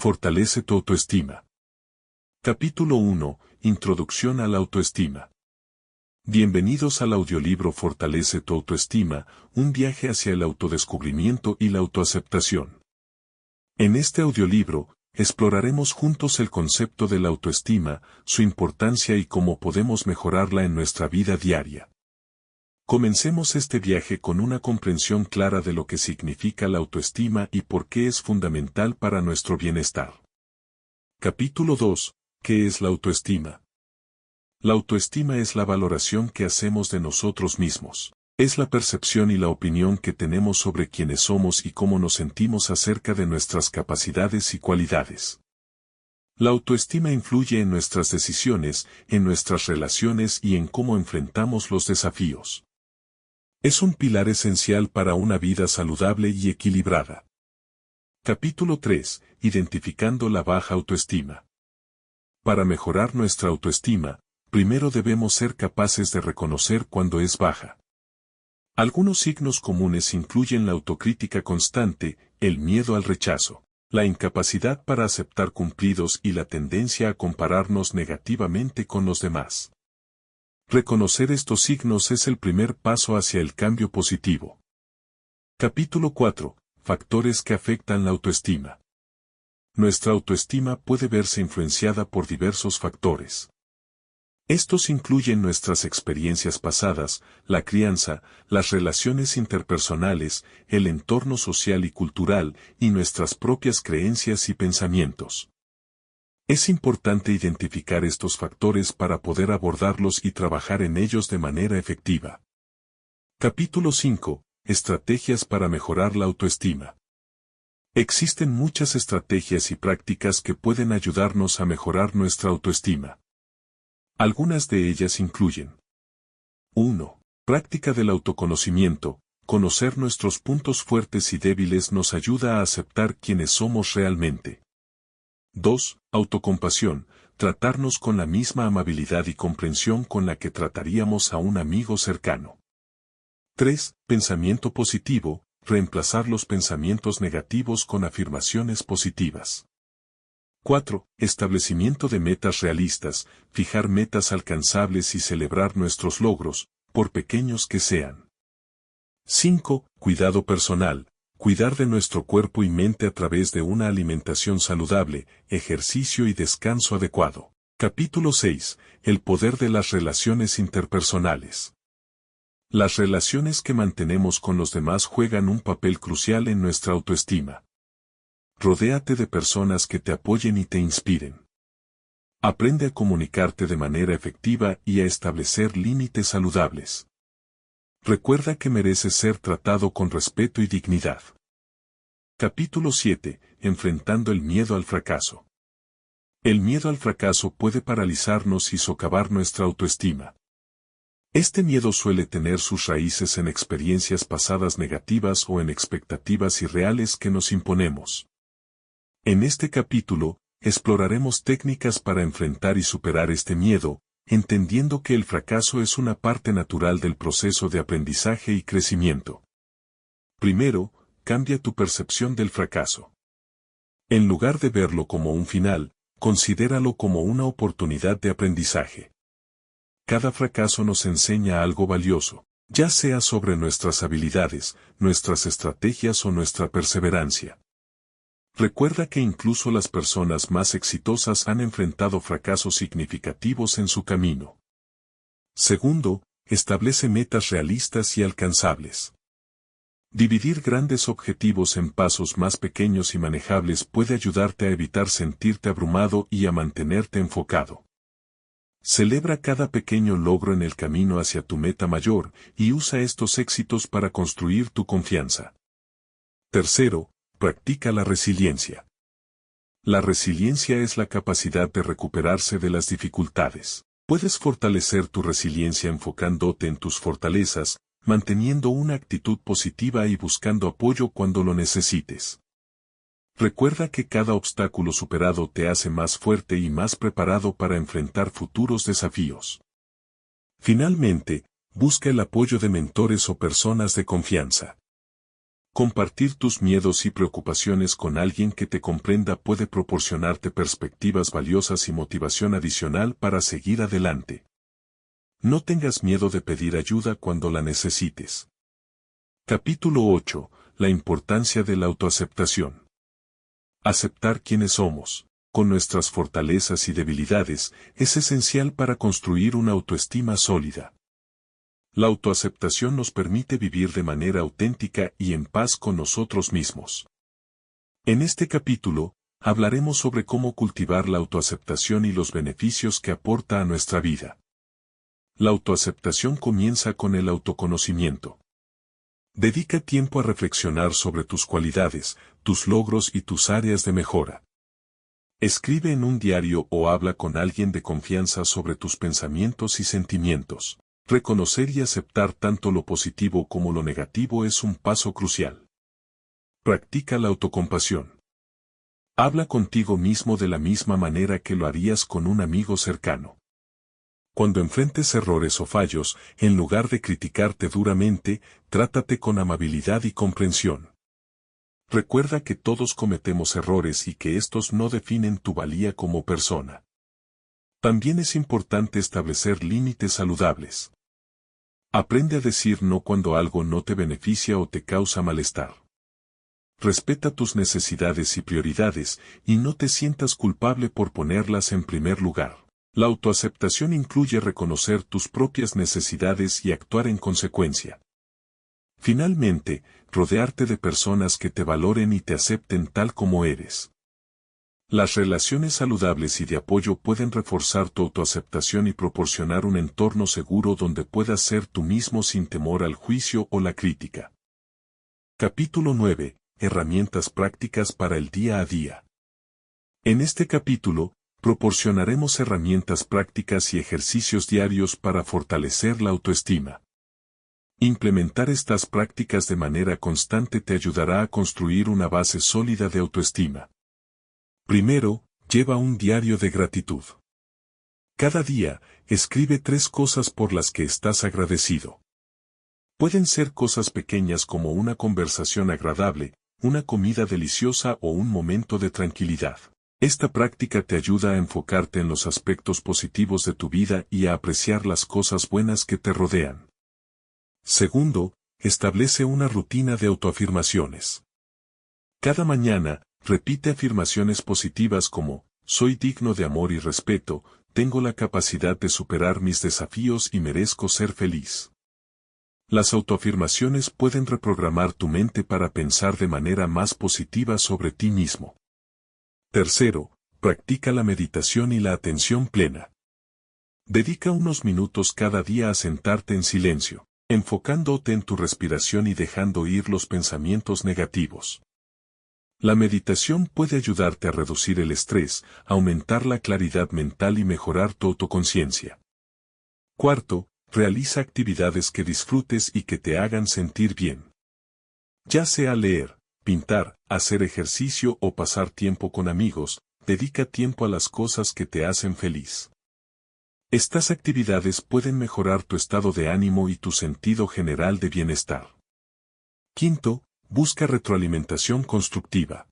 Fortalece tu autoestima. Capítulo 1. Introducción a la autoestima. Bienvenidos al audiolibro Fortalece tu autoestima, un viaje hacia el autodescubrimiento y la autoaceptación. En este audiolibro, exploraremos juntos el concepto de la autoestima, su importancia y cómo podemos mejorarla en nuestra vida diaria. Comencemos este viaje con una comprensión clara de lo que significa la autoestima y por qué es fundamental para nuestro bienestar. Capítulo 2. ¿Qué es la autoestima? La autoestima es la valoración que hacemos de nosotros mismos. Es la percepción y la opinión que tenemos sobre quiénes somos y cómo nos sentimos acerca de nuestras capacidades y cualidades. La autoestima influye en nuestras decisiones, en nuestras relaciones y en cómo enfrentamos los desafíos. Es un pilar esencial para una vida saludable y equilibrada. Capítulo 3. Identificando la baja autoestima. Para mejorar nuestra autoestima, primero debemos ser capaces de reconocer cuando es baja. Algunos signos comunes incluyen la autocrítica constante, el miedo al rechazo, la incapacidad para aceptar cumplidos y la tendencia a compararnos negativamente con los demás. Reconocer estos signos es el primer paso hacia el cambio positivo. Capítulo 4. Factores que afectan la autoestima. Nuestra autoestima puede verse influenciada por diversos factores. Estos incluyen nuestras experiencias pasadas, la crianza, las relaciones interpersonales, el entorno social y cultural, y nuestras propias creencias y pensamientos. Es importante identificar estos factores para poder abordarlos y trabajar en ellos de manera efectiva. Capítulo 5. Estrategias para mejorar la autoestima. Existen muchas estrategias y prácticas que pueden ayudarnos a mejorar nuestra autoestima. Algunas de ellas incluyen: 1. Práctica del autoconocimiento. Conocer nuestros puntos fuertes y débiles nos ayuda a aceptar quiénes somos realmente. 2. Autocompasión. Tratarnos con la misma amabilidad y comprensión con la que trataríamos a un amigo cercano. 3. Pensamiento positivo. Reemplazar los pensamientos negativos con afirmaciones positivas. 4. Establecimiento de metas realistas. Fijar metas alcanzables y celebrar nuestros logros, por pequeños que sean. 5. Cuidado personal. Cuidar de nuestro cuerpo y mente a través de una alimentación saludable, ejercicio y descanso adecuado. Capítulo 6. El poder de las relaciones interpersonales. Las relaciones que mantenemos con los demás juegan un papel crucial en nuestra autoestima. Rodéate de personas que te apoyen y te inspiren. Aprende a comunicarte de manera efectiva y a establecer límites saludables. Recuerda que mereces ser tratado con respeto y dignidad. Capítulo 7. Enfrentando el miedo al fracaso. El miedo al fracaso puede paralizarnos y socavar nuestra autoestima. Este miedo suele tener sus raíces en experiencias pasadas negativas o en expectativas irreales que nos imponemos. En este capítulo, exploraremos técnicas para enfrentar y superar este miedo, entendiendo que el fracaso es una parte natural del proceso de aprendizaje y crecimiento. Primero, cambia tu percepción del fracaso. En lugar de verlo como un final, considéralo como una oportunidad de aprendizaje. Cada fracaso nos enseña algo valioso, ya sea sobre nuestras habilidades, nuestras estrategias o nuestra perseverancia. Recuerda que incluso las personas más exitosas han enfrentado fracasos significativos en su camino. Segundo, establece metas realistas y alcanzables. Dividir grandes objetivos en pasos más pequeños y manejables puede ayudarte a evitar sentirte abrumado y a mantenerte enfocado. Celebra cada pequeño logro en el camino hacia tu meta mayor y usa estos éxitos para construir tu confianza. Tercero, practica la resiliencia. La resiliencia es la capacidad de recuperarse de las dificultades. Puedes fortalecer tu resiliencia enfocándote en tus fortalezas, manteniendo una actitud positiva y buscando apoyo cuando lo necesites. Recuerda que cada obstáculo superado te hace más fuerte y más preparado para enfrentar futuros desafíos. Finalmente, busca el apoyo de mentores o personas de confianza. Compartir tus miedos y preocupaciones con alguien que te comprenda puede proporcionarte perspectivas valiosas y motivación adicional para seguir adelante. No tengas miedo de pedir ayuda cuando la necesites. Capítulo 8. La importancia de la autoaceptación. Aceptar quiénes somos, con nuestras fortalezas y debilidades, es esencial para construir una autoestima sólida. La autoaceptación nos permite vivir de manera auténtica y en paz con nosotros mismos. En este capítulo, hablaremos sobre cómo cultivar la autoaceptación y los beneficios que aporta a nuestra vida. La autoaceptación comienza con el autoconocimiento. Dedica tiempo a reflexionar sobre tus cualidades, tus logros y tus áreas de mejora. Escribe en un diario o habla con alguien de confianza sobre tus pensamientos y sentimientos. Reconocer y aceptar tanto lo positivo como lo negativo es un paso crucial. Practica la autocompasión. Habla contigo mismo de la misma manera que lo harías con un amigo cercano. Cuando enfrentes errores o fallos, en lugar de criticarte duramente, trátate con amabilidad y comprensión. Recuerda que todos cometemos errores y que estos no definen tu valía como persona. También es importante establecer límites saludables. Aprende a decir no cuando algo no te beneficia o te causa malestar. Respeta tus necesidades y prioridades, y no te sientas culpable por ponerlas en primer lugar. La autoaceptación incluye reconocer tus propias necesidades y actuar en consecuencia. Finalmente, rodearte de personas que te valoren y te acepten tal como eres. Las relaciones saludables y de apoyo pueden reforzar tu autoaceptación y proporcionar un entorno seguro donde puedas ser tú mismo sin temor al juicio o la crítica. Capítulo 9. Herramientas prácticas para el día a día. En este capítulo, proporcionaremos herramientas prácticas y ejercicios diarios para fortalecer la autoestima. Implementar estas prácticas de manera constante te ayudará a construir una base sólida de autoestima. Primero, lleva un diario de gratitud. Cada día, escribe 3 cosas por las que estás agradecido. Pueden ser cosas pequeñas como una conversación agradable, una comida deliciosa o un momento de tranquilidad. Esta práctica te ayuda a enfocarte en los aspectos positivos de tu vida y a apreciar las cosas buenas que te rodean. Segundo, establece una rutina de autoafirmaciones. Cada mañana, repite afirmaciones positivas como, soy digno de amor y respeto, tengo la capacidad de superar mis desafíos y merezco ser feliz. Las autoafirmaciones pueden reprogramar tu mente para pensar de manera más positiva sobre ti mismo. Tercero, practica la meditación y la atención plena. Dedica unos minutos cada día a sentarte en silencio, enfocándote en tu respiración y dejando ir los pensamientos negativos. La meditación puede ayudarte a reducir el estrés, aumentar la claridad mental y mejorar tu autoconciencia. Cuarto, realiza actividades que disfrutes y que te hagan sentir bien. Ya sea leer, pintar, hacer ejercicio o pasar tiempo con amigos, dedica tiempo a las cosas que te hacen feliz. Estas actividades pueden mejorar tu estado de ánimo y tu sentido general de bienestar. Quinto, busca retroalimentación constructiva.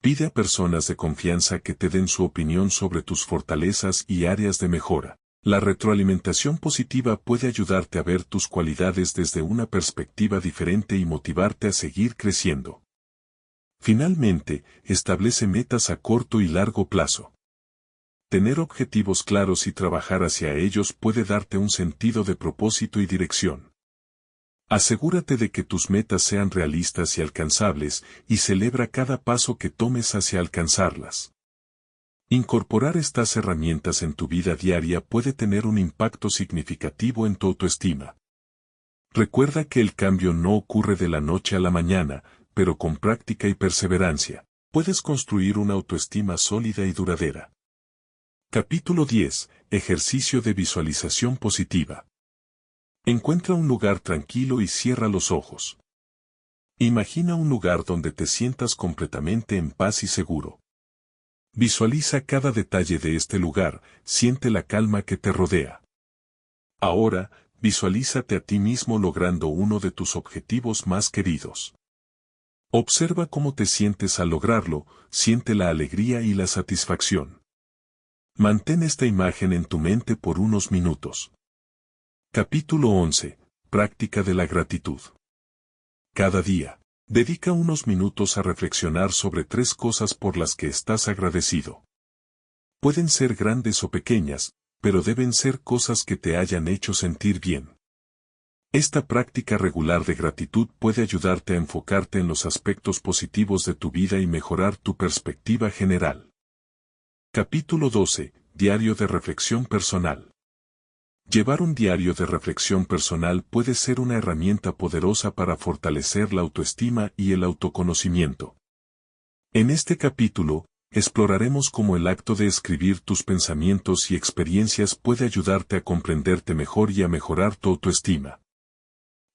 Pide a personas de confianza que te den su opinión sobre tus fortalezas y áreas de mejora. La retroalimentación positiva puede ayudarte a ver tus cualidades desde una perspectiva diferente y motivarte a seguir creciendo. Finalmente, establece metas a corto y largo plazo. Tener objetivos claros y trabajar hacia ellos puede darte un sentido de propósito y dirección. Asegúrate de que tus metas sean realistas y alcanzables, y celebra cada paso que tomes hacia alcanzarlas. Incorporar estas herramientas en tu vida diaria puede tener un impacto significativo en tu autoestima. Recuerda que el cambio no ocurre de la noche a la mañana, pero con práctica y perseverancia, puedes construir una autoestima sólida y duradera. Capítulo 10. Ejercicio de visualización positiva. Encuentra un lugar tranquilo y cierra los ojos. Imagina un lugar donde te sientas completamente en paz y seguro. Visualiza cada detalle de este lugar, siente la calma que te rodea. Ahora, visualízate a ti mismo logrando uno de tus objetivos más queridos. Observa cómo te sientes al lograrlo, siente la alegría y la satisfacción. Mantén esta imagen en tu mente por unos minutos. Capítulo 11. Práctica de la gratitud. Cada día, dedica unos minutos a reflexionar sobre 3 cosas por las que estás agradecido. Pueden ser grandes o pequeñas, pero deben ser cosas que te hayan hecho sentir bien. Esta práctica regular de gratitud puede ayudarte a enfocarte en los aspectos positivos de tu vida y mejorar tu perspectiva general. Capítulo 12. Diario de reflexión personal. Llevar un diario de reflexión personal puede ser una herramienta poderosa para fortalecer la autoestima y el autoconocimiento. En este capítulo, exploraremos cómo el acto de escribir tus pensamientos y experiencias puede ayudarte a comprenderte mejor y a mejorar tu autoestima.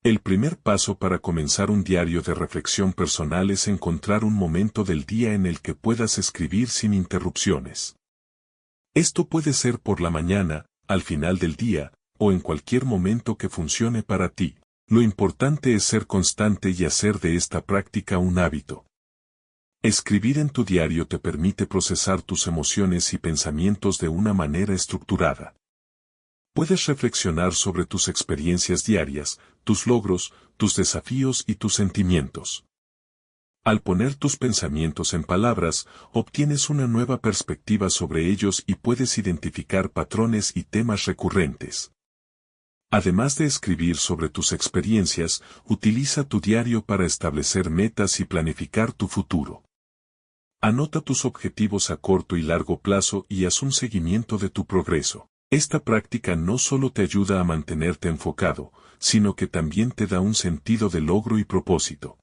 El primer paso para comenzar un diario de reflexión personal es encontrar un momento del día en el que puedas escribir sin interrupciones. Esto puede ser por la mañana, al final del día, o en cualquier momento que funcione para ti. Lo importante es ser constante y hacer de esta práctica un hábito. Escribir en tu diario te permite procesar tus emociones y pensamientos de una manera estructurada. Puedes reflexionar sobre tus experiencias diarias, tus logros, tus desafíos y tus sentimientos. Al poner tus pensamientos en palabras, obtienes una nueva perspectiva sobre ellos y puedes identificar patrones y temas recurrentes. Además de escribir sobre tus experiencias, utiliza tu diario para establecer metas y planificar tu futuro. Anota tus objetivos a corto y largo plazo y haz un seguimiento de tu progreso. Esta práctica no solo te ayuda a mantenerte enfocado, sino que también te da un sentido de logro y propósito.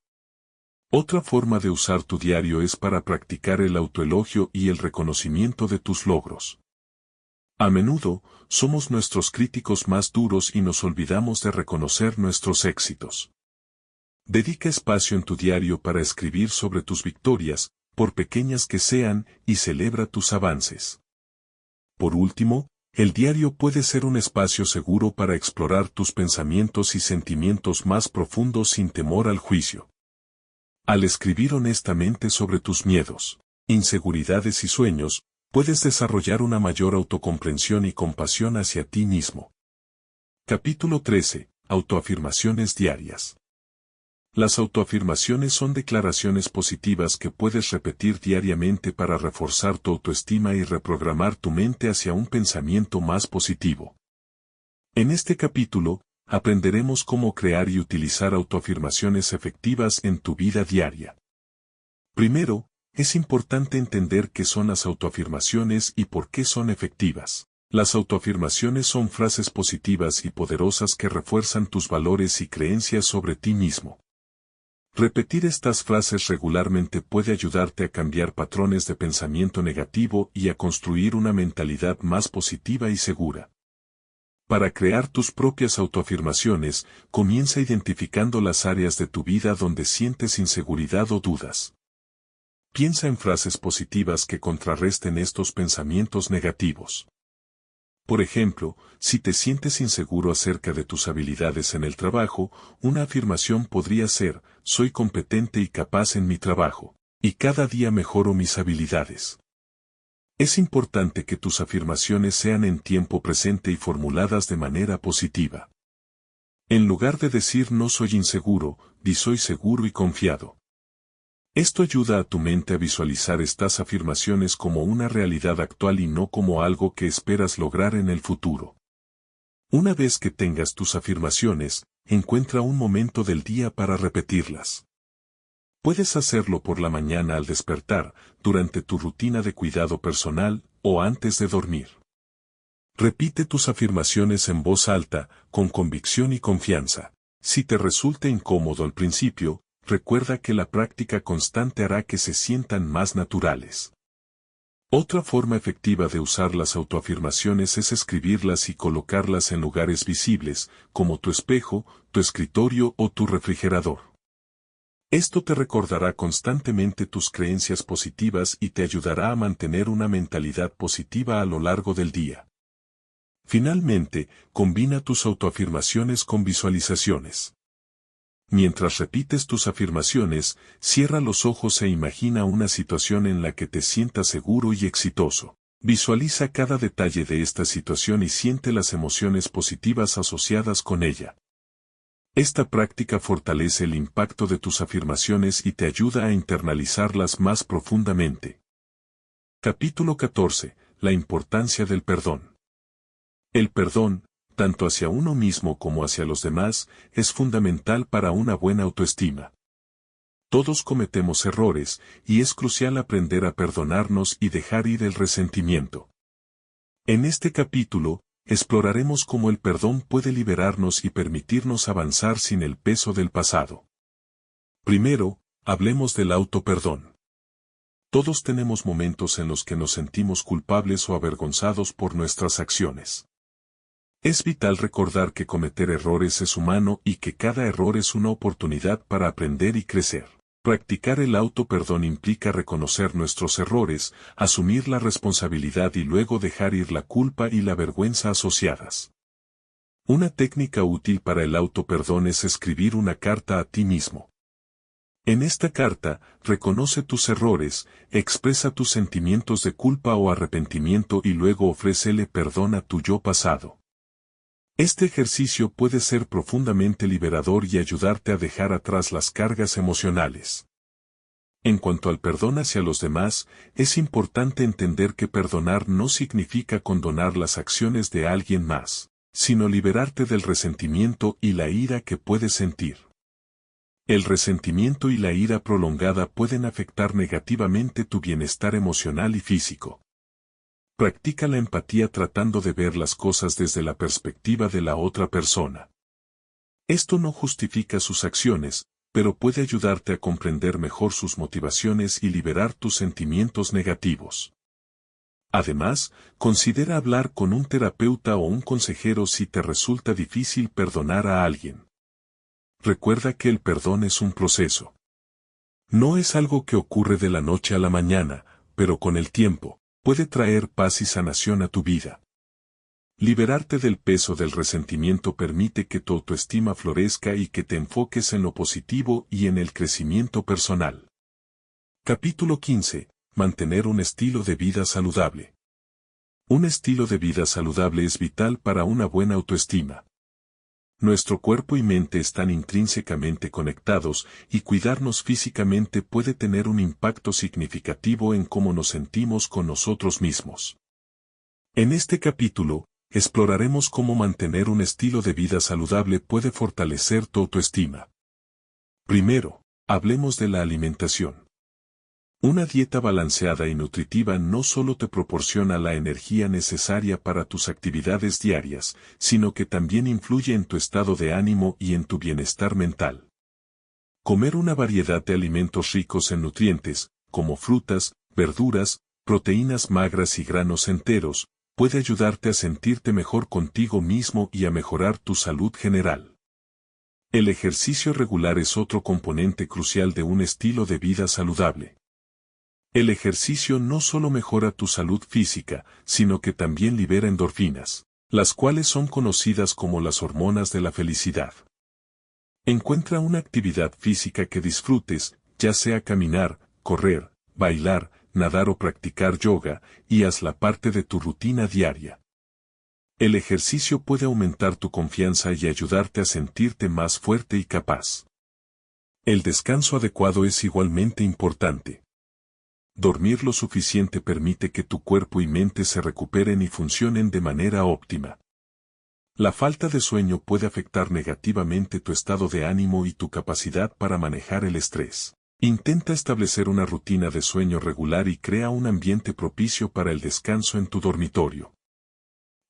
Otra forma de usar tu diario es para practicar el autoelogio y el reconocimiento de tus logros. A menudo, somos nuestros críticos más duros y nos olvidamos de reconocer nuestros éxitos. Dedica espacio en tu diario para escribir sobre tus victorias, por pequeñas que sean, y celebra tus avances. Por último, el diario puede ser un espacio seguro para explorar tus pensamientos y sentimientos más profundos sin temor al juicio. Al escribir honestamente sobre tus miedos, inseguridades y sueños, puedes desarrollar una mayor autocomprensión y compasión hacia ti mismo. Capítulo 13. Autoafirmaciones diarias. Las autoafirmaciones son declaraciones positivas que puedes repetir diariamente para reforzar tu autoestima y reprogramar tu mente hacia un pensamiento más positivo. En este capítulo, aprenderemos cómo crear y utilizar autoafirmaciones efectivas en tu vida diaria. Primero, es importante entender qué son las autoafirmaciones y por qué son efectivas. Las autoafirmaciones son frases positivas y poderosas que refuerzan tus valores y creencias sobre ti mismo. Repetir estas frases regularmente puede ayudarte a cambiar patrones de pensamiento negativo y a construir una mentalidad más positiva y segura. Para crear tus propias autoafirmaciones, comienza identificando las áreas de tu vida donde sientes inseguridad o dudas. Piensa en frases positivas que contrarresten estos pensamientos negativos. Por ejemplo, si te sientes inseguro acerca de tus habilidades en el trabajo, una afirmación podría ser: soy competente y capaz en mi trabajo, y cada día mejoro mis habilidades. Es importante que tus afirmaciones sean en tiempo presente y formuladas de manera positiva. En lugar de decir no soy inseguro, di soy seguro y confiado. Esto ayuda a tu mente a visualizar estas afirmaciones como una realidad actual y no como algo que esperas lograr en el futuro. Una vez que tengas tus afirmaciones, encuentra un momento del día para repetirlas. Puedes hacerlo por la mañana al despertar, durante tu rutina de cuidado personal, o antes de dormir. Repite tus afirmaciones en voz alta, con convicción y confianza. Si te resulta incómodo al principio, recuerda que la práctica constante hará que se sientan más naturales. Otra forma efectiva de usar las autoafirmaciones es escribirlas y colocarlas en lugares visibles, como tu espejo, tu escritorio o tu refrigerador. Esto te recordará constantemente tus creencias positivas y te ayudará a mantener una mentalidad positiva a lo largo del día. Finalmente, combina tus autoafirmaciones con visualizaciones. Mientras repites tus afirmaciones, cierra los ojos e imagina una situación en la que te sientas seguro y exitoso. Visualiza cada detalle de esta situación y siente las emociones positivas asociadas con ella. Esta práctica fortalece el impacto de tus afirmaciones y te ayuda a internalizarlas más profundamente. Capítulo 14. La importancia del perdón. El perdón, tanto hacia uno mismo como hacia los demás, es fundamental para una buena autoestima. Todos cometemos errores, y es crucial aprender a perdonarnos y dejar ir el resentimiento. En este capítulo, exploraremos cómo el perdón puede liberarnos y permitirnos avanzar sin el peso del pasado. Primero, hablemos del autoperdón. Todos tenemos momentos en los que nos sentimos culpables o avergonzados por nuestras acciones. Es vital recordar que cometer errores es humano y que cada error es una oportunidad para aprender y crecer. Practicar el autoperdón implica reconocer nuestros errores, asumir la responsabilidad y luego dejar ir la culpa y la vergüenza asociadas. Una técnica útil para el autoperdón es escribir una carta a ti mismo. En esta carta, reconoce tus errores, expresa tus sentimientos de culpa o arrepentimiento y luego ofrécele perdón a tu yo pasado. Este ejercicio puede ser profundamente liberador y ayudarte a dejar atrás las cargas emocionales. En cuanto al perdón hacia los demás, es importante entender que perdonar no significa condonar las acciones de alguien más, sino liberarte del resentimiento y la ira que puedes sentir. El resentimiento y la ira prolongada pueden afectar negativamente tu bienestar emocional y físico. Practica la empatía tratando de ver las cosas desde la perspectiva de la otra persona. Esto no justifica sus acciones, pero puede ayudarte a comprender mejor sus motivaciones y liberar tus sentimientos negativos. Además, considera hablar con un terapeuta o un consejero si te resulta difícil perdonar a alguien. Recuerda que el perdón es un proceso. No es algo que ocurre de la noche a la mañana, pero con el tiempo, puede traer paz y sanación a tu vida. Liberarte del peso del resentimiento permite que tu autoestima florezca y que te enfoques en lo positivo y en el crecimiento personal. Capítulo 15. Mantener un estilo de vida saludable. Un estilo de vida saludable es vital para una buena autoestima. Nuestro cuerpo y mente están intrínsecamente conectados y cuidarnos físicamente puede tener un impacto significativo en cómo nos sentimos con nosotros mismos. En este capítulo, exploraremos cómo mantener un estilo de vida saludable puede fortalecer tu autoestima. Primero, hablemos de la alimentación. Una dieta balanceada y nutritiva no solo te proporciona la energía necesaria para tus actividades diarias, sino que también influye en tu estado de ánimo y en tu bienestar mental. Comer una variedad de alimentos ricos en nutrientes, como frutas, verduras, proteínas magras y granos enteros, puede ayudarte a sentirte mejor contigo mismo y a mejorar tu salud general. El ejercicio regular es otro componente crucial de un estilo de vida saludable. El ejercicio no solo mejora tu salud física, sino que también libera endorfinas, las cuales son conocidas como las hormonas de la felicidad. Encuentra una actividad física que disfrutes, ya sea caminar, correr, bailar, nadar o practicar yoga, y hazla parte de tu rutina diaria. El ejercicio puede aumentar tu confianza y ayudarte a sentirte más fuerte y capaz. El descanso adecuado es igualmente importante. Dormir lo suficiente permite que tu cuerpo y mente se recuperen y funcionen de manera óptima. La falta de sueño puede afectar negativamente tu estado de ánimo y tu capacidad para manejar el estrés. Intenta establecer una rutina de sueño regular y crea un ambiente propicio para el descanso en tu dormitorio.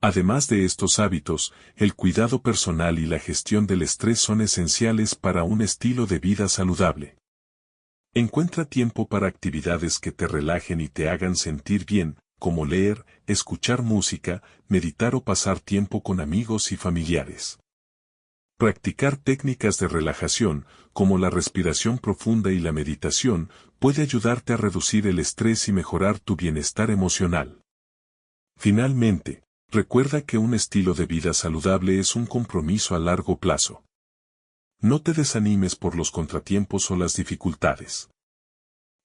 Además de estos hábitos, el cuidado personal y la gestión del estrés son esenciales para un estilo de vida saludable. Encuentra tiempo para actividades que te relajen y te hagan sentir bien, como leer, escuchar música, meditar o pasar tiempo con amigos y familiares. Practicar técnicas de relajación, como la respiración profunda y la meditación, puede ayudarte a reducir el estrés y mejorar tu bienestar emocional. Finalmente, recuerda que un estilo de vida saludable es un compromiso a largo plazo. No te desanimes por los contratiempos o las dificultades.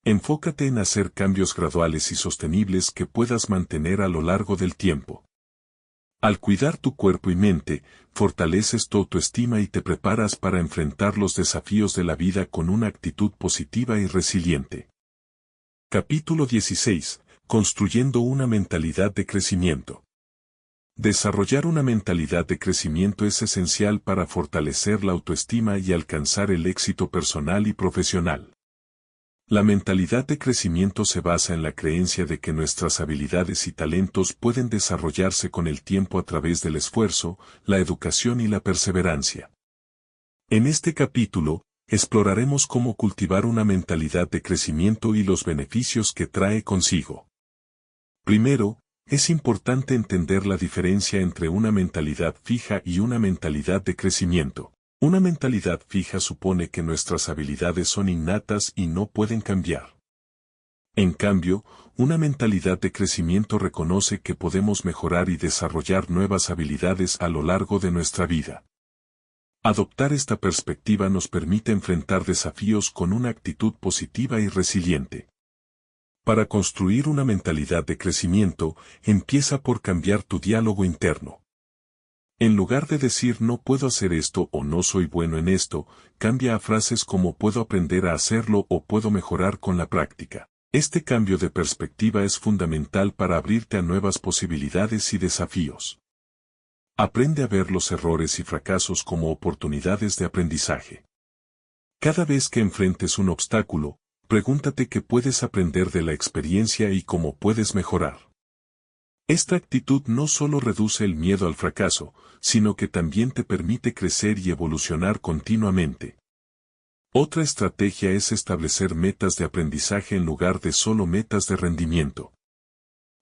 Enfócate en hacer cambios graduales y sostenibles que puedas mantener a lo largo del tiempo. Al cuidar tu cuerpo y mente, fortaleces tu autoestima y te preparas para enfrentar los desafíos de la vida con una actitud positiva y resiliente. Capítulo 16. Construyendo una mentalidad de crecimiento. Desarrollar una mentalidad de crecimiento es esencial para fortalecer la autoestima y alcanzar el éxito personal y profesional. La mentalidad de crecimiento se basa en la creencia de que nuestras habilidades y talentos pueden desarrollarse con el tiempo a través del esfuerzo, la educación y la perseverancia. En este capítulo, exploraremos cómo cultivar una mentalidad de crecimiento y los beneficios que trae consigo. Primero, es importante entender la diferencia entre una mentalidad fija y una mentalidad de crecimiento. Una mentalidad fija supone que nuestras habilidades son innatas y no pueden cambiar. En cambio, una mentalidad de crecimiento reconoce que podemos mejorar y desarrollar nuevas habilidades a lo largo de nuestra vida. Adoptar esta perspectiva nos permite enfrentar desafíos con una actitud positiva y resiliente. Para construir una mentalidad de crecimiento, empieza por cambiar tu diálogo interno. En lugar de decir no puedo hacer esto o no soy bueno en esto, cambia a frases como puedo aprender a hacerlo o puedo mejorar con la práctica. Este cambio de perspectiva es fundamental para abrirte a nuevas posibilidades y desafíos. Aprende a ver los errores y fracasos como oportunidades de aprendizaje. Cada vez que enfrentes un obstáculo, pregúntate qué puedes aprender de la experiencia y cómo puedes mejorar. Esta actitud no solo reduce el miedo al fracaso, sino que también te permite crecer y evolucionar continuamente. Otra estrategia es establecer metas de aprendizaje en lugar de solo metas de rendimiento.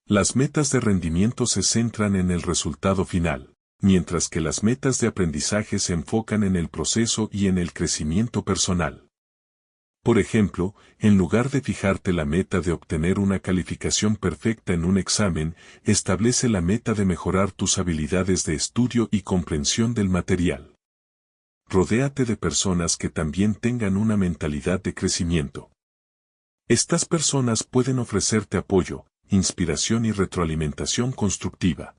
Las metas de rendimiento se centran en el resultado final, mientras que las metas de aprendizaje se enfocan en el proceso y en el crecimiento personal. Por ejemplo, en lugar de fijarte la meta de obtener una calificación perfecta en un examen, establece la meta de mejorar tus habilidades de estudio y comprensión del material. Rodéate de personas que también tengan una mentalidad de crecimiento. Estas personas pueden ofrecerte apoyo, inspiración y retroalimentación constructiva.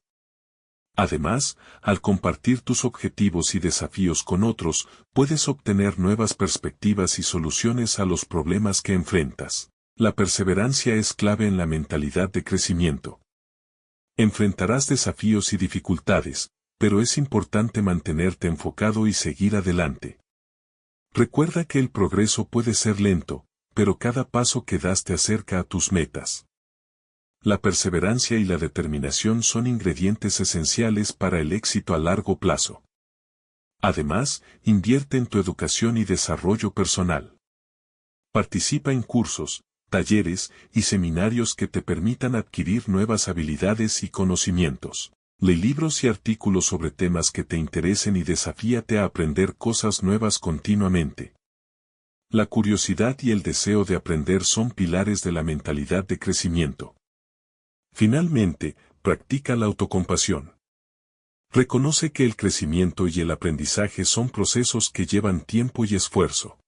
Además, al compartir tus objetivos y desafíos con otros, puedes obtener nuevas perspectivas y soluciones a los problemas que enfrentas. La perseverancia es clave en la mentalidad de crecimiento. Enfrentarás desafíos y dificultades, pero es importante mantenerte enfocado y seguir adelante. Recuerda que el progreso puede ser lento, pero cada paso que das te acerca a tus metas. La perseverancia y la determinación son ingredientes esenciales para el éxito a largo plazo. Además, invierte en tu educación y desarrollo personal. Participa en cursos, talleres y seminarios que te permitan adquirir nuevas habilidades y conocimientos. Lee libros y artículos sobre temas que te interesen y desafíate a aprender cosas nuevas continuamente. La curiosidad y el deseo de aprender son pilares de la mentalidad de crecimiento. Finalmente, practica la autocompasión. Reconoce que el crecimiento y el aprendizaje son procesos que llevan tiempo y esfuerzo.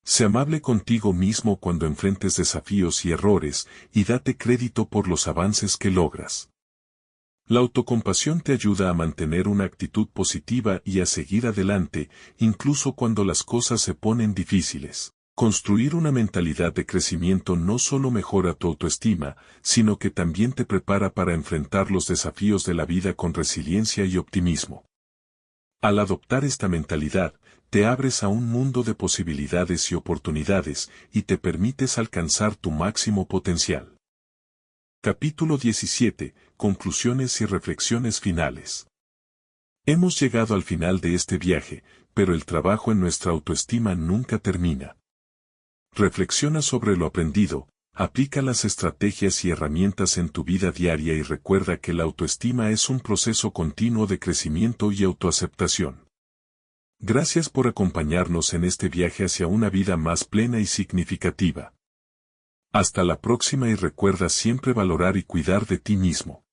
Sé amable contigo mismo cuando enfrentes desafíos y errores, y date crédito por los avances que logras. La autocompasión te ayuda a mantener una actitud positiva y a seguir adelante, incluso cuando las cosas se ponen difíciles. Construir una mentalidad de crecimiento no solo mejora tu autoestima, sino que también te prepara para enfrentar los desafíos de la vida con resiliencia y optimismo. Al adoptar esta mentalidad, te abres a un mundo de posibilidades y oportunidades, y te permites alcanzar tu máximo potencial. Capítulo 17. Conclusiones y reflexiones finales. Hemos llegado al final de este viaje, pero el trabajo en nuestra autoestima nunca termina. Reflexiona sobre lo aprendido, aplica las estrategias y herramientas en tu vida diaria y recuerda que la autoestima es un proceso continuo de crecimiento y autoaceptación. Gracias por acompañarnos en este viaje hacia una vida más plena y significativa. Hasta la próxima y recuerda siempre valorar y cuidar de ti mismo.